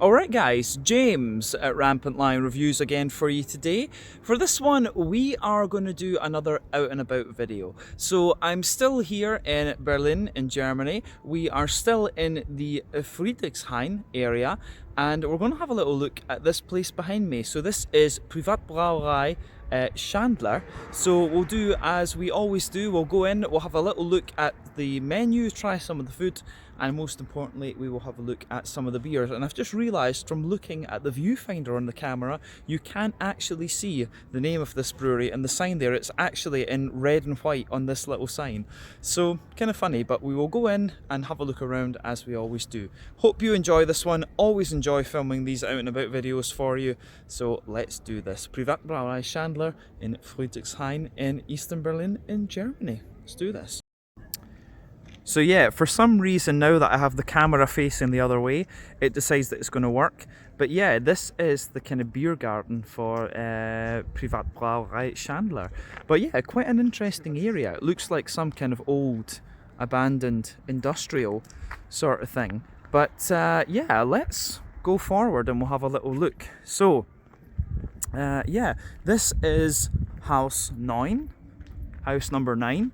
Alright guys, James at RampantLionReviews again for you today. For this one, we are going to do another out and about video. So I'm still here in Berlin in Germany. We are still in the Friedrichshain area and we're going to have a little look at this place behind me. So this is Privatbrauerei Schalander. So we'll do as we always do, we'll go in, we'll have a little look at the menu, try some of the food, and most importantly we will have a look at some of the beers. And I've just realised from looking at the viewfinder on the camera, you can actually see the name of this brewery and the sign there. It's actually in red and white on this little sign, so kind of funny, but we will go in and have a look around as we always do. Hope you enjoy this one. Always enjoy filming these out and about videos for you, so let's do this. Privatbrauerei Schalander in Friedrichshain in Eastern Berlin in Germany. Let's do this. So yeah, for some reason now that I have the camera facing the other way, it decides that it's going to work. But yeah, this is the kind of beer garden for Privatbrauerei Schalander. But yeah, quite an interesting area. It looks like some kind of old, abandoned industrial sort of thing. But yeah, let's go forward and we'll have a little look. So yeah, this is house number 9.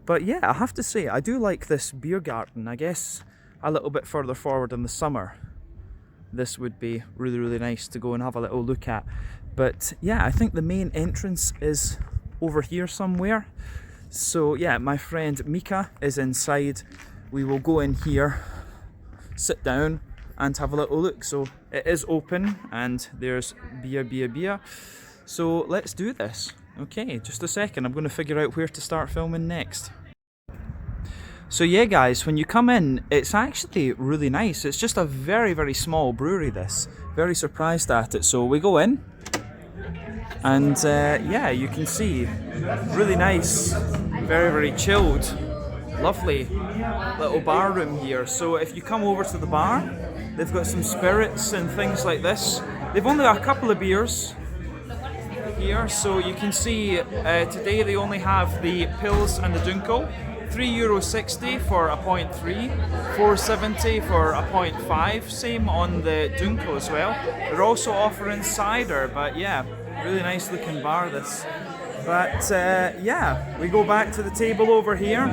But yeah, I have to say, I do like this beer garden. I guess a little bit further forward in the summer, this would be really, really nice to go and have a little look at. But yeah, I think the main entrance is over here somewhere. So yeah, my friend Mika is inside. We will go in here, sit down and have a little look. So it is open and there's beer. So let's do this. Okay, just a second, I'm going to figure out where to start filming next. So yeah guys, when you come in, it's actually really nice. It's just a very, very small brewery this. Very surprised at it. So we go in and yeah, you can see, really nice, very, very chilled, lovely little bar room here. So if you come over to the bar, they've got some spirits and things like this. They've only got a couple of beers here, so you can see today they only have the Pils and the Dunkel. €3.60 for a 0.3, €4.70 for a 0.5, same on the Dunkel as well. They're also offering cider, but yeah, really nice looking bar this. But yeah, we go back to the table over here.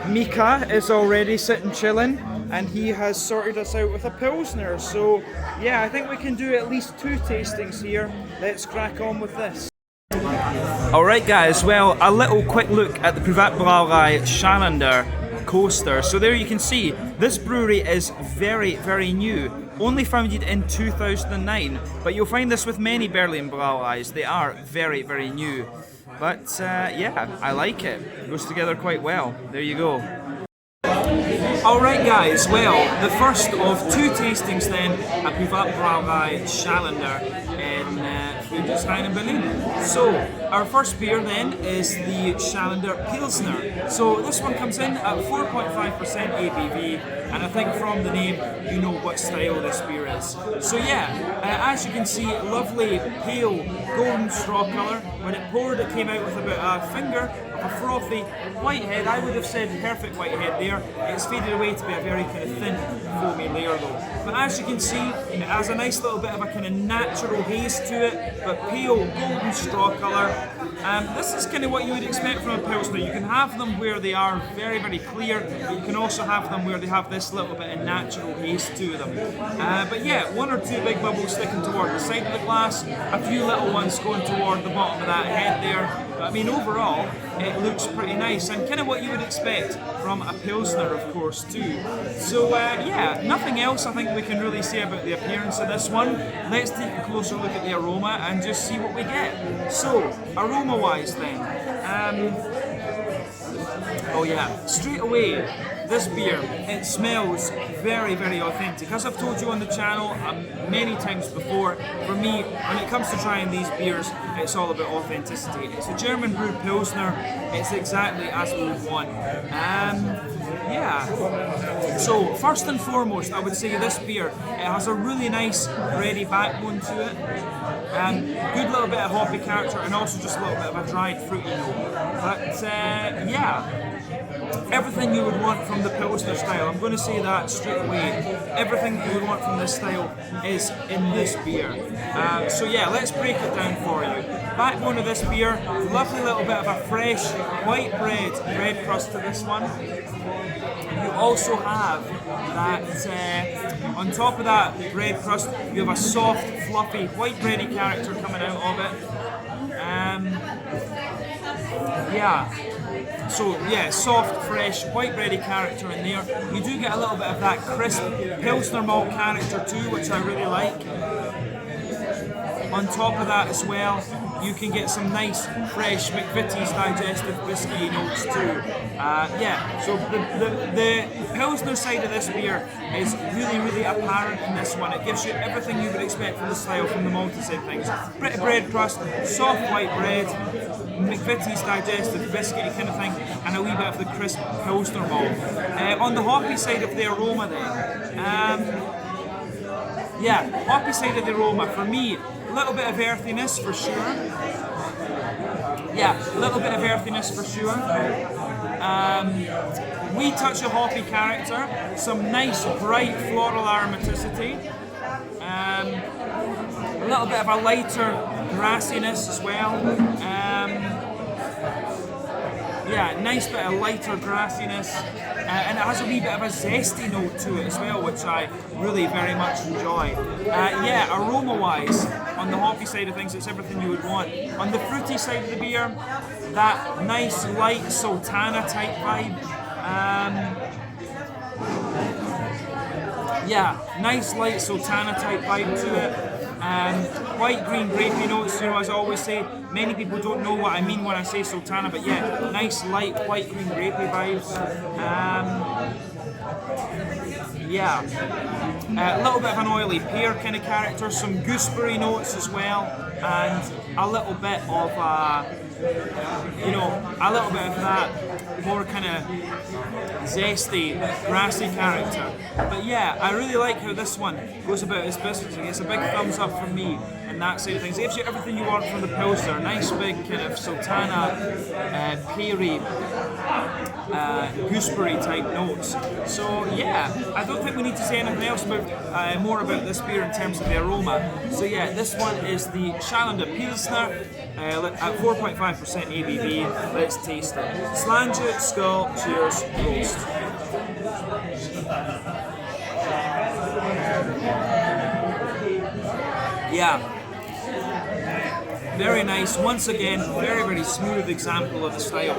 Mika is already sitting chilling and he has sorted us out with a Pilsner. So yeah, I think we can do at least 2 tastings here. Let's crack on with this. Alright guys, well, a little quick look at the Privatbrauerei Schalander coaster. So there you can see, this brewery is very, very new. Only founded in 2009, but you'll find this with many Berlin breweries. They are very, very new. But yeah, I like it. It goes together quite well. There you go. Alright guys, well, the first of 2 tastings then at Privatbrauerei Schalander in Friedrichshain in Berlin. So, our first beer then is the Schalander Pilsner. So this one comes in at 4.5% ABV, and I think from the name you know what style this beer is. So yeah, as you can see, lovely pale golden straw colour. When it poured, it came out with about a finger of a frothy white head. I would have said perfect white head there. It's faded away to be a very kind of thin foamy layer though. But as you can see, it has a nice little bit of a kind of natural haze to it, but pale golden straw colour. This is kind of what you would expect from a Pilsner. You can have them where they are very, very clear, but you can also have them where they have this little bit of natural haze to them. But yeah, 1 or 2 big bubbles sticking toward the side of the glass, a few little ones going toward the bottom of that head there. But I mean, overall, it looks pretty nice and kind of what you would expect from a Pilsner, of course, too. So yeah, nothing else I think we can really say about the appearance of this one. Let's take a closer look at the aroma and just see what we get. So, aroma-wise then, oh yeah, straight away, this beer, it smells very, very authentic. As I've told you on the channel many times before, for me, when it comes to trying these beers, it's all about authenticity. It's a German brewed Pilsner, it's exactly as we would want. Yeah, so first and foremost, I would say this beer, it has a really nice bready backbone to it. Good little bit of hoppy character and also just a little bit of a dried fruity note. But yeah, everything you would want from the Pilsner style. I'm going to say that straight away. Everything you would want from this style is in this beer. So yeah, let's break it down for you. Backbone of this beer, lovely little bit of a fresh white bread crust to this one. You also have that, on top of that bread crust, you have a soft, fluffy, white bready character coming out of it. So yeah, soft, fresh, white bready character in there. You do get a little bit of that crisp Pilsner malt character too, which I really like. On top of that as well, you can get some nice, fresh McVitie's digestive biscuity notes too. So the Pilsner side of this beer is really, really apparent in this one. It gives you everything you would expect from the style, from the malty side of things. Pretty bread crust, soft white bread, McVitie's digestive biscuity kind of thing, and a wee bit of the crisp Pilsner malt. On the hoppy side of the aroma then, hoppy side of the aroma, for me, a little bit of earthiness for sure. A little bit of earthiness for sure. Wee touch of hoppy character, some nice bright floral aromaticity. A little bit of a lighter grassiness as well. Nice bit of lighter grassiness, and it has a wee bit of a zesty note to it as well, which I really very much enjoy. Aroma-wise, on the hoppy side of things, it's everything you would want. On the fruity side of the beer, that nice light sultana type vibe. Nice light sultana type vibe to it. White green grapey notes, as I always say. Many people don't know what I mean when I say sultana, but yeah, nice light white green grapey vibes. A little bit of an oily pear kind of character, some gooseberry notes as well, and a little bit of that more kind of zesty, grassy character. But yeah, I really like how this one goes about its business. It gets a big thumbs up from me and that side of things. It gives you everything you want from the Pilsner. Nice big kind of sultana, peary, gooseberry type notes. So yeah, I don't think we need to say anything else more about this beer in terms of the aroma. So yeah, this one is the Schalander Pilsner at 4.5% ABV. Let's taste it. Slange, skull, cheers, roast. Very nice. Once again, very, very smooth example of the style.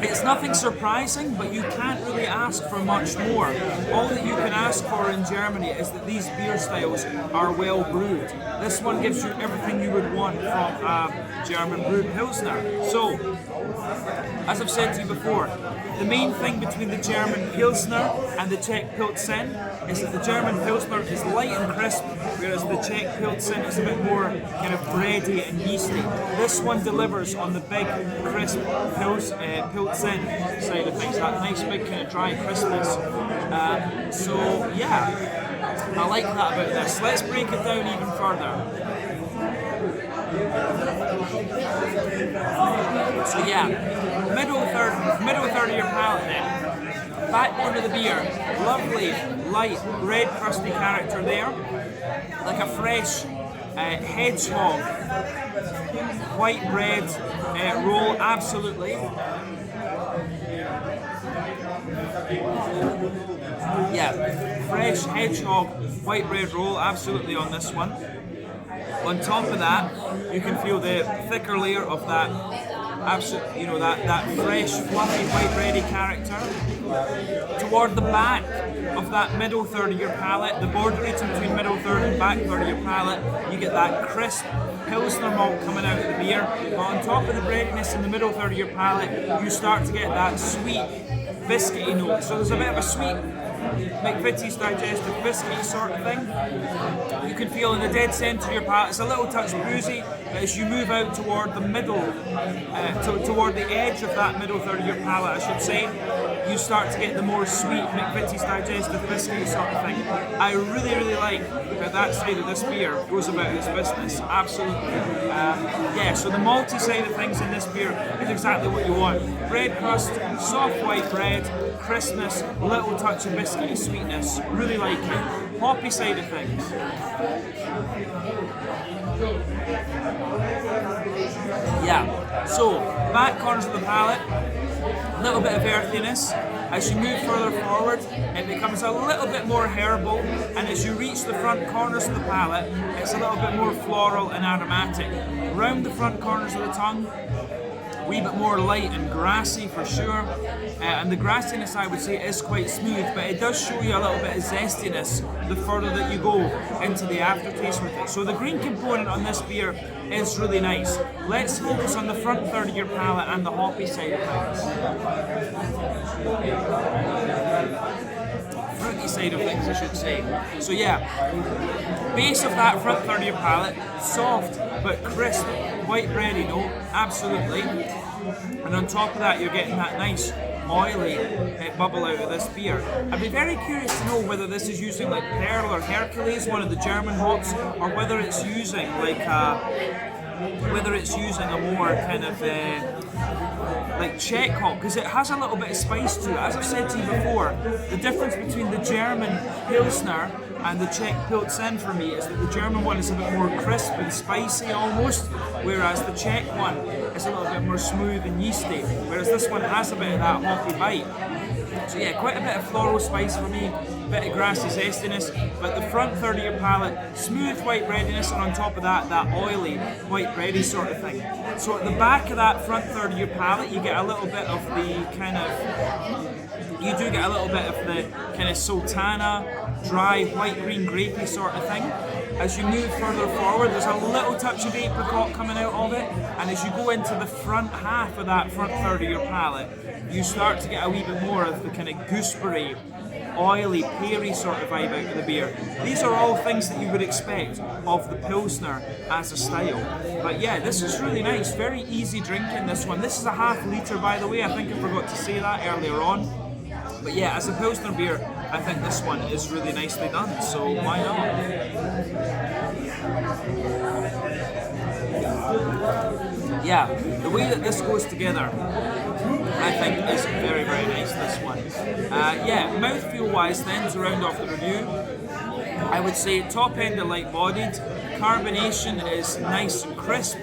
It's nothing surprising, but you can't really ask for much more. All that you can ask for in Germany is that these beer styles are well brewed. This one gives you everything you would want from a German brewed Pilsner. So, as I've said to you before, the main thing between the German Pilsner and the Czech Pilsen is that the German Pilsner is light and crisp, whereas the Czech Pilsen is a bit more kind of bready and yeasty. This one delivers on the big, crisp Pilsen side of things, that nice big kind of dry crispness. So yeah, I like that about this. Let's break it down even further. So yeah, middle third of your palate then. Backbone of the beer, lovely, light, red crusty character there. Like a fresh hedgehog, white bread roll, absolutely. Yeah, fresh hedgehog, white bread roll, absolutely on this one. On top of that, you can feel the thicker layer of that, that fresh, fluffy, white bready character. Toward the back of that middle third of your palate, the border region between middle third and back third of your palate, you get that crisp Pilsner malt coming out of the beer. But on top of the breadiness in the middle third of your palate, you start to get that sweet, biscuity note. So there's a bit of a sweet McVitie's digestive biscuit sort of thing. You can feel in the dead centre of your palate, it's a little touch bruisey, but as you move out toward the middle, toward the edge of that middle third of your palate, I should say, you start to get the more sweet McVitie's digestive biscuit sort of thing. I really like how that side of this beer goes about its business, absolutely. Yeah, so the malty side of things in this beer is exactly what you want. Bread crust, soft white bread, crispness, little touch of biscuity sweetness, really like it. Hoppy side of things. Yeah, so back corners of the palate, a little bit of earthiness. As you move further forward, it becomes a little bit more herbal, and as you reach the front corners of the palate, it's a little bit more floral and aromatic. Round the front corners of the tongue, a wee bit more light and grassy for sure, and the grassiness I would say is quite smooth, but it does show you a little bit of zestiness the further that you go into the aftertaste with it. So the green component on this beer is really nice. Let's focus on the front third of your palate and the hoppy side of things. Fruity side of things, I should say. So yeah, base of that front third of your palate, soft but crisp, white bready note, absolutely. And on top of that, you're getting that nice oily bubble out of this beer. I'd be very curious to know whether this is using like Pearl or Hercules, one of the German hops, or whether it's using like a more kind of like Czech hop, because it has a little bit of spice to it. As I've said to you before, the difference between the German Pilsner and the Czech Pilsen for me is that the German one is a bit more crisp and spicy almost, whereas the Czech one is a little bit more smooth and yeasty, whereas this one has a bit of that hoppy bite. So yeah, quite a bit of floral spice for me, a bit of grassy zestiness, but the front third of your palate, smooth white breadiness, and on top of that, that oily white bready sort of thing. So at the back of that front third of your palate, you get a little bit of the kind of, you do get a little bit of the kind of sultana, dry, white-green grapey sort of thing. As you move further forward, there's a little touch of apricot coming out of it, and as you go into the front half of that front third of your palate, you start to get a wee bit more of the kind of gooseberry, oily, peary sort of vibe out of the beer. These are all things that you would expect of the Pilsner as a style. But yeah, this is really nice, very easy drinking, this one. This is a ½ litre, by the way, I think I forgot to say that earlier on. But yeah, as a Pilsner beer, I think this one is really nicely done, so why not? Yeah, the way that this goes together, I think is very nice, this one. Yeah, mouthfeel wise then, to round off the review, I would say top end of light bodied, carbonation is nice and crisp.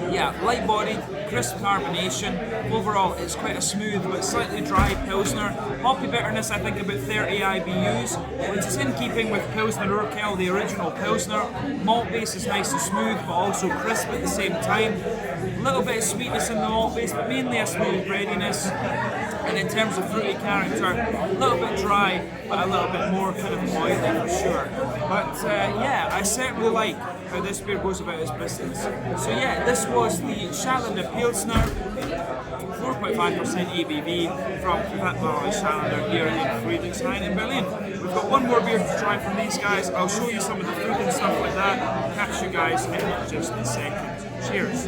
Yeah, light bodied, crisp carbonation. Overall, it's quite a smooth but slightly dry Pilsner. Hoppy bitterness, I think about 30 IBUs, which is in keeping with Pilsner Urquell, the original Pilsner. Malt base is nice and smooth, but also crisp at the same time. A little bit of sweetness in the malt base, but mainly a smooth breadiness. And in terms of fruity character, a little bit dry, but a little bit more kind of oily for sure. But yeah, I certainly like how this beer goes about its business. So yeah, this was the Schalander Pilsner, 4.5% ABV from Privatbrauerei Schalander here in Friedrichshain in Berlin. We've got one more beer to try from these guys. I'll show you some of the food and stuff like that. Catch you guys in just a second. Cheers.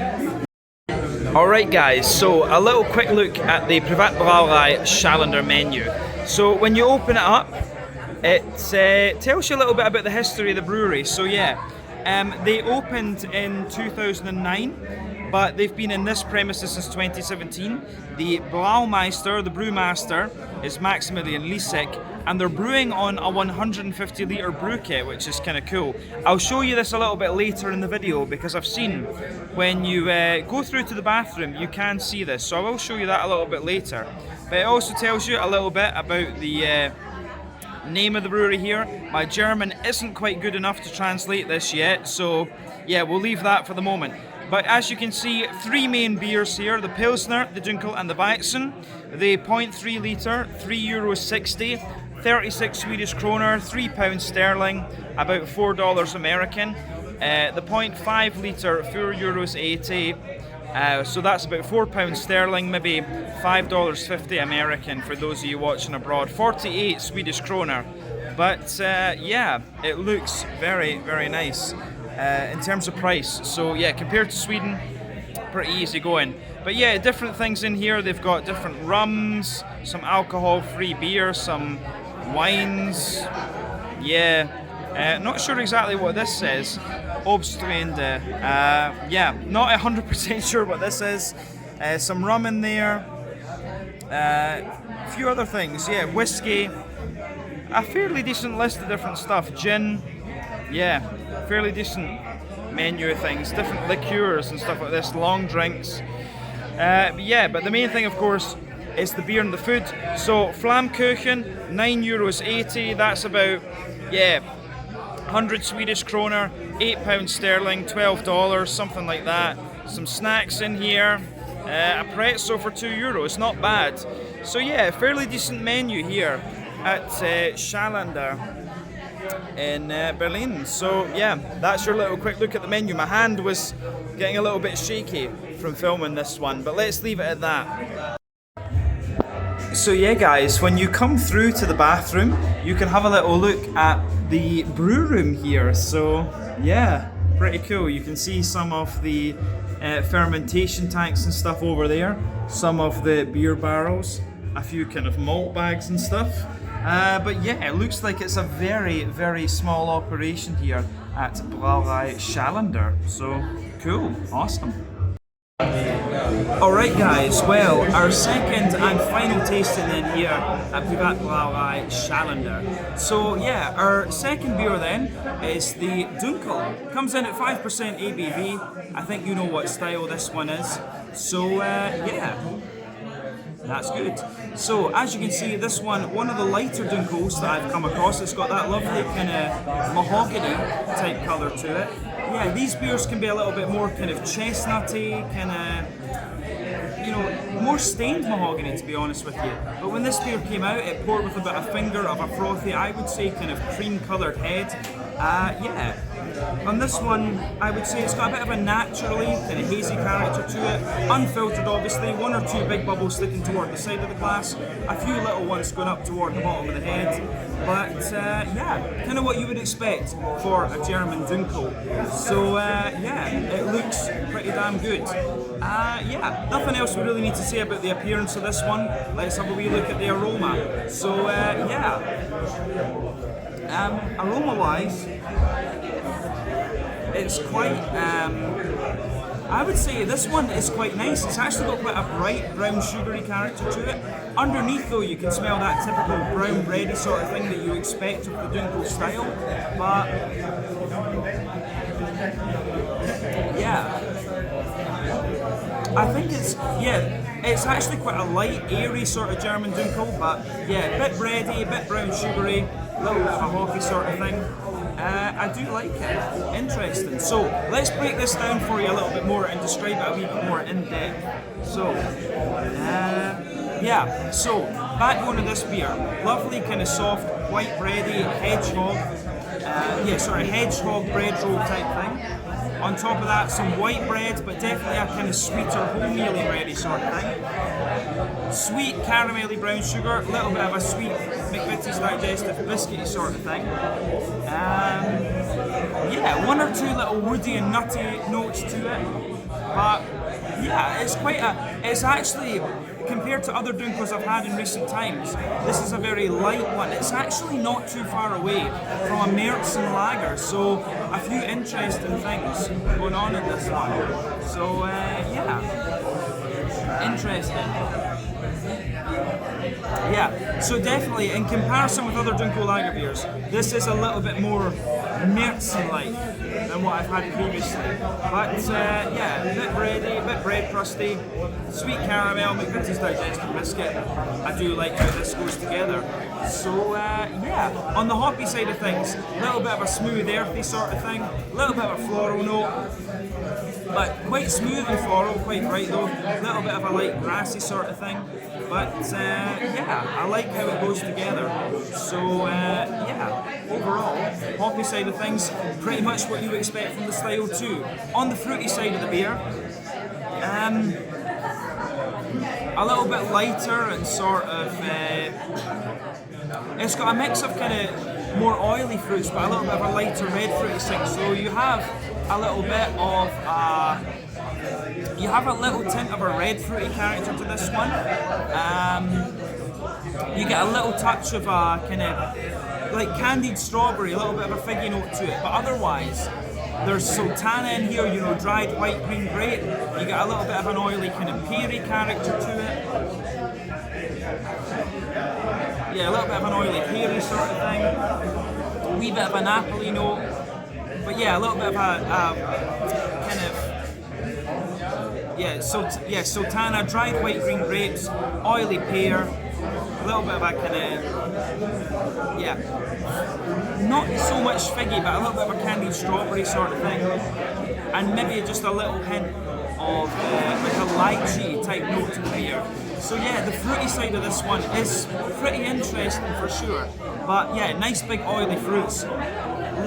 Alright guys, so a little quick look at the Privatbrauerei Schalander menu. So when you open it up, it tells you a little bit about the history of the brewery. So yeah, they opened in 2009, but they've been in this premises since 2017. The Braumeister, the brewmaster, is Maximilian Lisek, and they're brewing on a 150 litre brew kit, which is kind of cool. I'll show you this a little bit later in the video, because I've seen when you go through to the bathroom, you can see this, so I will show you that a little bit later. But it also tells you a little bit about the name of the brewery here. My German isn't quite good enough to translate this yet, so yeah, we'll leave that for the moment. But as you can see, three main beers here, the Pilsner, the Dunkel and the Weizen. The 0.3 litre, €3.60, 36 Swedish kroner, £3 sterling, about $4 American. The 0.5 litre, €4.80, So that's about £4 sterling, maybe $5.50 American for those of you watching abroad. 48 Swedish kroner. But yeah, it looks very, very nice in terms of price. So yeah, compared to Sweden, pretty easy going. But yeah, different things in here. They've got different rums, some alcohol-free beer, some wines. Yeah, not sure exactly what this says. Obstrende. Yeah, not 100% sure what this is. Some rum in there. A few other things. Yeah, whiskey. A fairly decent list of different stuff. Gin. Yeah, fairly decent menu of things. Different liqueurs and stuff like this. Long drinks. Yeah, but the main thing, of course, is the beer and the food. So Flammkuchen, €9.80. That's about, yeah, 100 Swedish kroner, £8 sterling, $12, something like that. Some snacks in here. A pretzel for €2, not bad. So yeah, fairly decent menu here at Schalander in Berlin. So yeah, that's your little quick look at the menu. My hand was getting a little bit shaky from filming this one, but let's leave it at that. So yeah guys, when you come through to the bathroom, you can have a little look at the brew room here. So yeah, pretty cool. You can see some of the fermentation tanks and stuff over there, some of the beer barrels, a few kind of malt bags and stuff. But yeah, it looks like it's a very, very small operation here at Brauerei Schalander. So cool, awesome. Alright guys, well, our second and final tasting in here at Privatbrauerei Schalander. So yeah, our second beer then is the Dunkel. Comes in at 5% ABV. I think you know what style this one is. So yeah, that's good. So as you can see, this one of the lighter Dunkels that I've come across. It's got that lovely kind of mahogany type colour to it. Yeah, these beers can be a little bit more kind of chestnutty, kind of, you know, more stained mahogany, to be honest with you. But when this beer came out, it poured with about a finger of a frothy, I would say, kind of cream-coloured head. Yeah. On this one, I would say it's got a bit of a naturally kind of hazy character to it. Unfiltered, obviously. One or two big bubbles sticking toward the side of the glass. A few little ones going up toward the bottom of the head. But yeah, kind of what you would expect for a German Dunkel. So yeah, it looks pretty damn good. Yeah, nothing else we really need to say about the appearance of this one. Let's have a wee look at the aroma. So yeah, aroma-wise, it's quite, I would say this one is quite nice. It's actually got quite a bright brown sugary character to it. Underneath though, you can smell that typical brown bready sort of thing that you expect of the Dunkel style. But yeah, I think it's, yeah, it's actually quite a light, airy sort of German Dunkel, but yeah, a bit bready, a bit brown sugary, a little bit of a hoppy sort of thing. I do like it. Interesting. So let's break this down for you a little bit more and describe it a wee bit more in depth. So yeah, so backbone of this beer, lovely kind of soft, white bready hedgehog, hedgehog bread roll type thing. On top of that, some white bread, but definitely a kind of sweeter, wholemeally bready sort of thing. Sweet caramelly brown sugar, a little bit of a sweet McVitie's digestive biscuity sort of thing. Yeah, one or two little woody and nutty notes to it. But yeah, it's quite a, it's actually, compared to other Dunkels I've had in recent times, this is a very light one. It's actually not too far away from a Märzen lager, so a few interesting things going on in this one. So yeah, interesting. Yeah, so definitely in comparison with other Dunkel lager beers, this is a little bit more Märzen-like than what I've had previously. But yeah, a bit bready, a bit bread crusty, sweet caramel, McVitie's digestive biscuit. I do like how this goes together. So yeah, on the hoppy side of things, a little bit of a smooth earthy sort of thing, a little bit of a floral note, but quite smooth and floral, quite bright though, a little bit of a light grassy sort of thing. But yeah, I like how it goes together. So yeah, overall, hoppy side of things, pretty much what you expect from the style too. On the fruity side of the beer, A little bit lighter and sort of, it's got a mix of kind of more oily fruits, but a little bit of a lighter red fruity thing. So you have a little bit of, you have a little tint of a red fruity character to this one. You get a little touch of a kind of like candied strawberry, a little bit of a figgy note to it, but otherwise there's sultana in here, you know, dried white green grape. You get a little bit of an oily kind of peary character to it. Yeah, a little bit of an oily peary sort of thing. A wee bit of an apple note. But yeah, a little bit of a kind of, sultana, dried white green grapes, oily pear, a little bit of a kind of, not so much figgy, but a little bit of a candied strawberry sort of thing, and maybe just a little hint of like a lychee type note to the beer. So yeah, the fruity side of this one is pretty interesting for sure. But yeah, nice big oily fruits.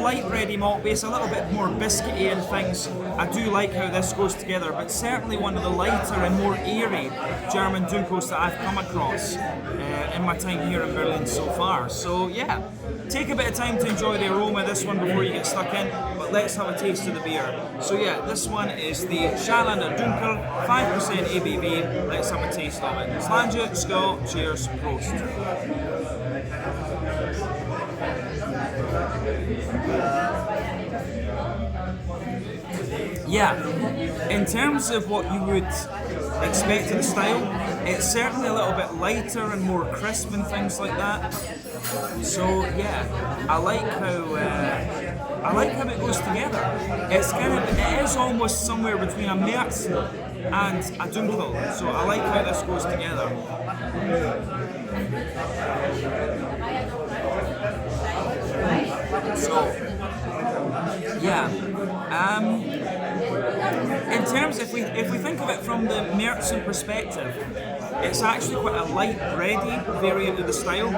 Light bready malt base, a little bit more biscuity and things. I do like how this goes together, but certainly one of the lighter and more airy German Dunkels that I've come across in my time here in Berlin so far. So yeah, take a bit of time to enjoy the aroma of this one before you get stuck in, but let's have a taste of the beer. So yeah, this one is the Schalander Dunkel, 5% ABV. Let's have a taste of it. Slange, skål, cheers, prost. Yeah, in terms of what you would expect in the style, it's certainly a little bit lighter and more crisp and things like that. So yeah, I like how it goes together. It is almost somewhere between a März and a Dunkel. So I like how this goes together. So yeah, in terms, if we think of it from the Märzen perspective, it's actually quite a light bready variant of the style.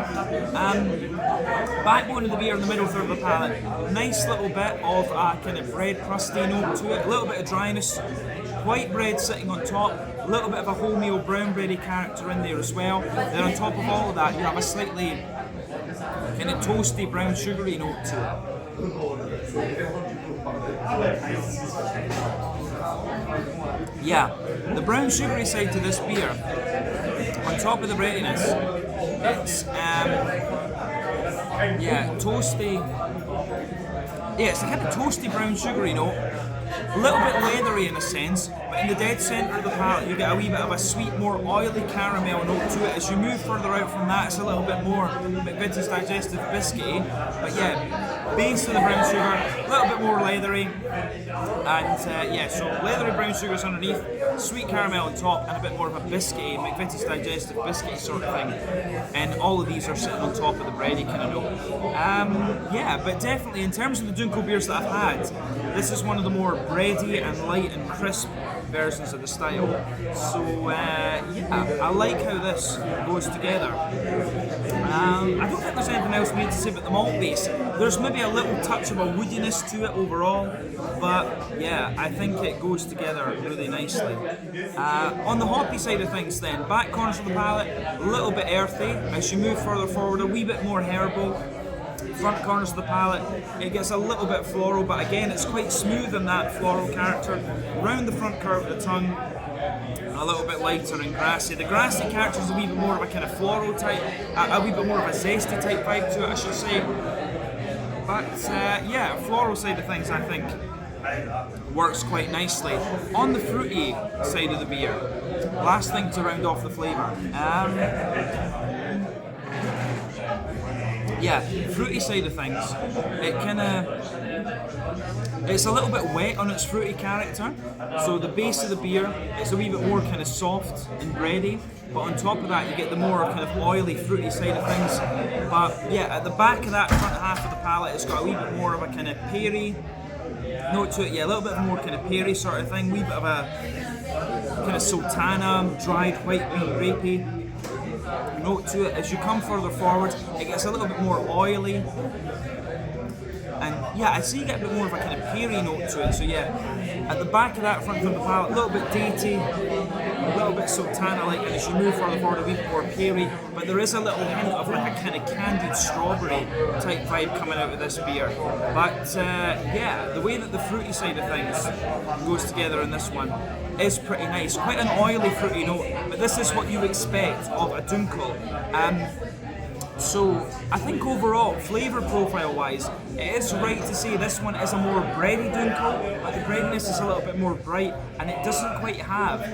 Backbone of the beer in the middle third of the palate, nice little bit of a kind of bread crusty note to it, a little bit of dryness, white bread sitting on top, a little bit of a wholemeal brown bready character in there as well. Then on top of all of that, you have a slightly kind of toasty brown sugary note to it. Yeah, the brown sugary side to this beer, on top of the breadiness, it's toasty. Yeah, it's a kind of toasty brown sugary note, a little bit leathery in a sense, but in the dead centre of the palate you get a wee bit of a sweet, more oily caramel note to it. As you move further out from that, it's a little bit more McVitie's digestive biscuity, but yeah, base of the brown sugar, a little bit more leathery, and so leathery brown sugars underneath, sweet caramel on top, and a bit more of a biscuity, McVitie's digestive biscuity sort of thing, and all of these are sitting on top of the bready kind of note. But definitely in terms of the Dunkel beers that I've had, this is one of the more bready and light and crisp versions of the style. So I like how this goes together. I don't think there's anything else we need to say about the malt base. There's maybe a little touch of a woodiness to it overall, but yeah, I think it goes together really nicely. On the hoppy side of things then, back corners of the palate, a little bit earthy. As you move further forward, a wee bit more herbal. Front corners of the palate, it gets a little bit floral, but again it's quite smooth in that floral character. Round the front curve of the tongue, a little bit lighter and grassy. The grassy character is a wee bit more of a kind of floral type, a wee bit more of a zesty type vibe to it, I should say. But floral side of things I think works quite nicely. On the fruity side of the beer, last thing to round off the flavour. Fruity side of things, it's a little bit wet on its fruity character, so the base of the beer, it's a wee bit more kind of soft and bready, but on top of that you get the more kind of oily fruity side of things. But yeah, at the back of that front half of the palate, it's got a wee bit more of a kind of peary note to it, a little bit more kind of peary sort of thing, wee bit of a kind of sultana, dried white green grapey note to it. As you come further forward, it gets a little bit more oily, And yeah, I see you get a bit more of a kind of peary note to it. So yeah, at the back of that front of the palate, a little bit datey, a little bit sultana-like, and as you move further forward, a wee bit more peary. But there is a little hint of like a kind of candied strawberry type vibe coming out of this beer. But yeah, the way that the fruity side of things goes together in this one is pretty nice. Quite an oily fruity note, but this is what you expect of a Dunkel. So I think overall, flavour profile wise, it is right to say this one is a more bready Dunkel, but the breadiness is a little bit more bright, and it doesn't quite have the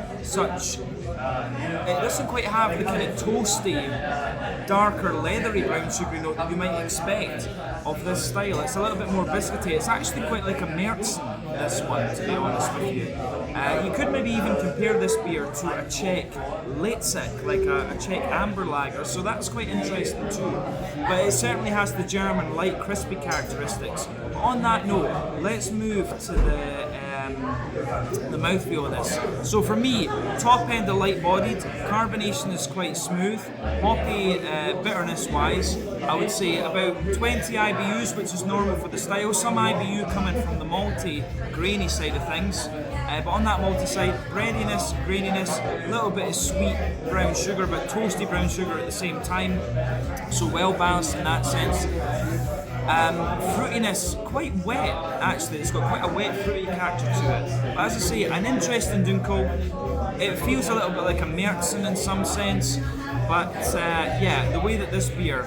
kind of toasty, darker, leathery brown sugary note that you might expect of this style. It's a little bit more biscuity. It's actually quite like a Märzen, this one, to be honest with you. You could maybe even compare this beer to a Czech Leipzig, like a Czech amber lager, so that's quite interesting too. But it certainly has the German light crispy characteristics. But on that note, let's move to the mouthfeel of this. So for me, top end of light bodied, carbonation is quite smooth. Hoppy bitterness wise, I would say about 20 IBUs, which is normal for the style. Some IBU coming from the malty, grainy side of things. But on that malty side, breadiness, graininess, a little bit of sweet brown sugar, but toasty brown sugar at the same time. So well balanced in that sense. Fruitiness, quite wet actually, it's got quite a wet fruity character to it. But as I say, an interesting Dunkel. It feels a little bit like a Märzen in some sense, but yeah, the way that this beer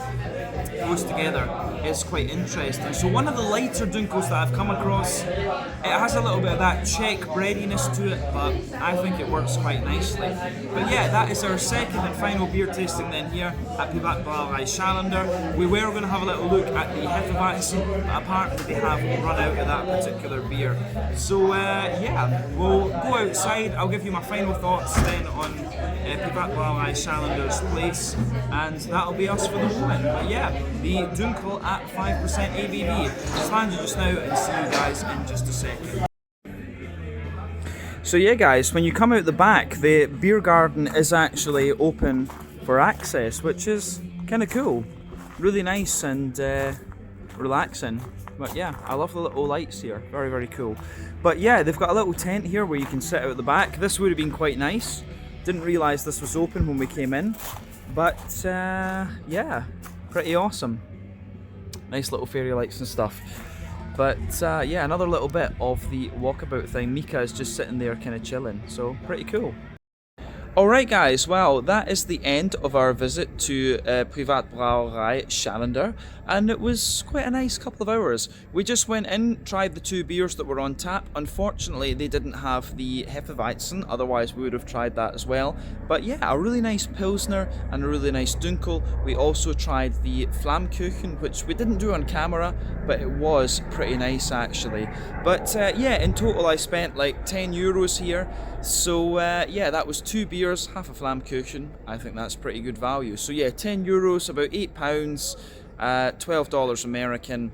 goes together is quite interesting. So one of the lighter Dunkels that I've come across, it has a little bit of that Czech breadiness to it, but I think it works quite nicely. But yeah, that is our second and final beer tasting then here at Privatbrauerei Schalander. We were going to have a little look at the Hefeweizen, but apparently they have run out of that particular beer. So yeah, we'll go outside. I'll give you my final thoughts then on Privatbrauerei Schalander's place, and that'll be us for the moment. But yeah, the Dunkel at 5% ABV. It's landed just now, and see you guys in just a second. So yeah guys, when you come out the back, the beer garden is actually open for access, which is kind of cool. Really nice and relaxing. But yeah, I love the little lights here, very very cool. But yeah, they've got a little tent here where you can sit out the back. This would have been quite nice. Didn't realise this was open when we came in. But yeah, pretty awesome. Nice little fairy lights and stuff. But yeah, another little bit of the walkabout thing. Mika is just sitting there kind of chilling, so pretty cool. Alright guys, well that is the end of our visit to Privatbrauerei Schalander, and it was quite a nice couple of hours. We just went in, tried the two beers that were on tap. Unfortunately they didn't have the Hefeweizen, otherwise we would have tried that as well. But yeah, a really nice Pilsner and a really nice Dunkel. We also tried the Flammkuchen, which we didn't do on camera, but it was pretty nice actually. But yeah, in total I spent like €10 here. So yeah, that was two beers, half a Flammkuchen. I think that's pretty good value. So yeah, €10, about £8, $12 American,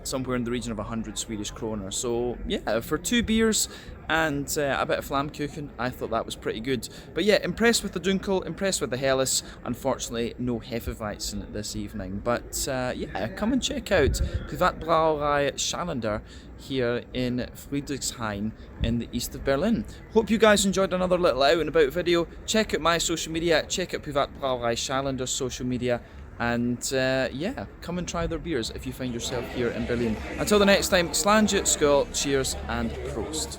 somewhere in the region of 100 Swedish kroner. So yeah, for two beers and a bit of Flammkuchen, I thought that was pretty good. But yeah, impressed with the Dunkel, impressed with the Helles. Unfortunately, no Hefeweizen this evening. But yeah, come and check out Privatbrauerei Schalander here in Friedrichshain in the east of Berlin. Hope you guys enjoyed another little out and about video. Check out my social media, check out Privatbrauerei Schalander's social media, and yeah, come and try their beers if you find yourself here in Berlin. Until the next time, slange, skål, cheers and prost.